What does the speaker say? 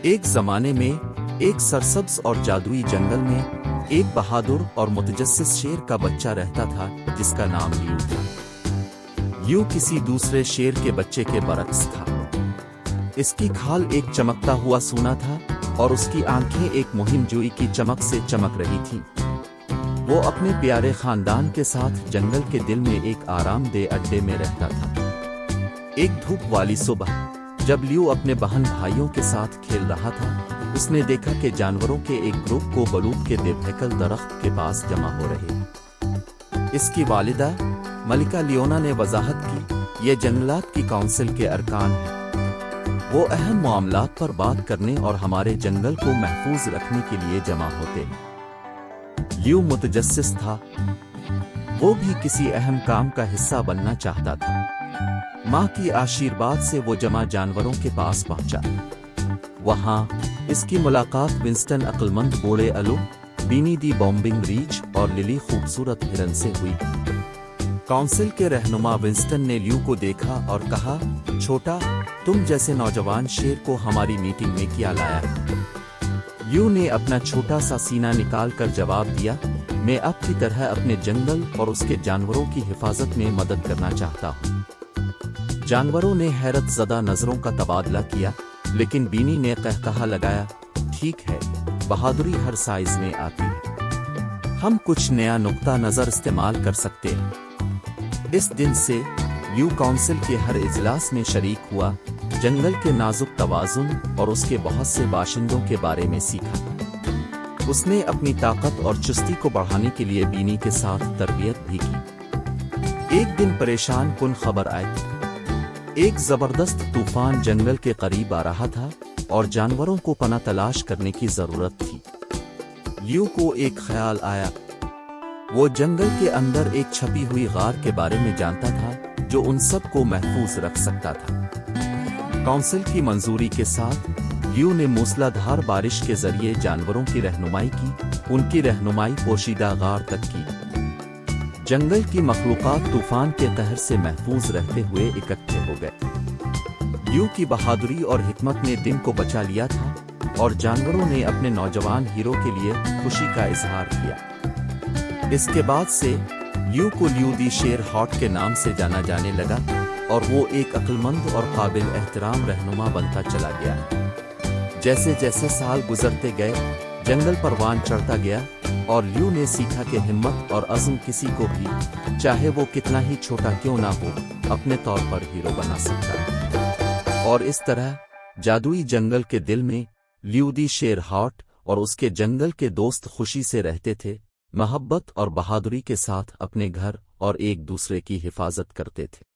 ایک زمانے میں ایک سرسبز اور جادوئی جنگل میں ایک بہادر اور متجسس شیر کا بچہ رہتا تھا جس کا نام لیو تھا۔ لیو کسی دوسرے شیر کے بچے کے برعکس تھا۔ اس کی کھال ایک چمکتا ہوا سونا تھا اور اس کی آنکھیں ایک مہم جوئی کی چمک سے چمک رہی تھیں۔ وہ اپنے پیارے خاندان کے ساتھ جنگل کے دل میں ایک آرام دہ اڈے میں رہتا تھا۔ ایک دھوپ والی صبح جب لیو اپنے بہن بھائیوں کے ساتھ کھیل رہا تھا، اس نے دیکھا کہ جانوروں کے ایک گروپ کو بلوط کے دیبہکل درخت کے پاس جمع ہو رہے ہیں۔ اس کی والدہ ملکہ لیونا نے وضاحت کی، یہ جنگلات کی کونسل کے ارکان ہیں۔ وہ اہم معاملات پر بات کرنے اور ہمارے جنگل کو محفوظ رکھنے کے لیے جمع ہوتے ہیں۔ لیو متجسس تھا، وہ بھی کسی اہم کام کا حصہ بننا چاہتا تھا۔ ماں کی آشیرواد سے وہ جمع جانوروں کے پاس پہنچا۔ وہاں اس کی ملاقات ونسٹن عقلمند بوڑھے الو، بینی دی بومبنگ ریچ اور للی خوبصورت ہرن سے ہوئی۔ کونسل کے رہنما ونسٹن نے لیو کو دیکھا اور کہا، چھوٹا، تم جیسے نوجوان شیر کو ہماری میٹنگ میں کیا لایا ہے؟ لیو نے اپنا چھوٹا سا سینہ نکال کر جواب دیا، میں اب کی طرح اپنے جنگل اور اس کے جانوروں کی حفاظت میں مدد کرنا چاہتا ہوں۔ جانوروں نے حیرت زدہ نظروں کا تبادلہ کیا، لیکن بینی نے قہقہا لگایا، ٹھیک ہے، بہادری ہر سائز میں آتی ہے، ہم کچھ نیا نقطہ نظر استعمال کر سکتے ہیں۔ اس دن سے لیو کونسل کے ہر اجلاس میں شریک ہوا، جنگل کے نازک توازن اور اس کے بہت سے باشندوں کے بارے میں سیکھا۔ اس نے اپنی طاقت اور چستی کو بڑھانے کے لیے بینی کے ساتھ تربیت بھی کی۔ ایک دن پریشان کن خبر آئی، ایک زبردست طوفان جنگل کے قریب آ رہا تھا اور جانوروں کو پناہ تلاش کرنے کی ضرورت تھی۔ لیو کو ایک خیال آیا، وہ جنگل کے اندر ایک چھپی ہوئی غار کے بارے میں جانتا تھا جو ان سب کو محفوظ رکھ سکتا تھا۔ کونسل کی منظوری کے ساتھ لیو نے موسلا دھار بارش کے ذریعے جانوروں کی رہنمائی کی، ان کی رہنمائی پوشیدہ غار تک کی۔ جنگل کی مخلوقات طوفان کے قہر سے محفوظ رہتے ہوئے اکٹھے ہو گئے۔ لیو کی بہادری اور حکمت نے دن کو بچا لیا تھا اور جانوروں نے اپنے نوجوان ہیرو کے لیے خوشی کا اظہار کیا۔ اس کے بعد سے لیو کو لیو دی شیر ہارٹ کے نام سے جانا جانے لگا اور وہ ایک عقلمند اور قابل احترام رہنما بنتا چلا گیا۔ جیسے جیسے سال گزرتے گئے، جنگل پروان چڑھتا گیا اور لیو نے سیکھا کہ ہمت اور عزم کسی کو بھی، چاہے وہ کتنا ہی چھوٹا کیوں نہ ہو، اپنے طور پر ہیرو بنا سکتا ہے۔ اور اس طرح جادوئی جنگل کے دل میں لیو دی شیر ہارٹ اور اس کے جنگل کے دوست خوشی سے رہتے تھے، محبت اور بہادری کے ساتھ اپنے گھر اور ایک دوسرے کی حفاظت کرتے تھے۔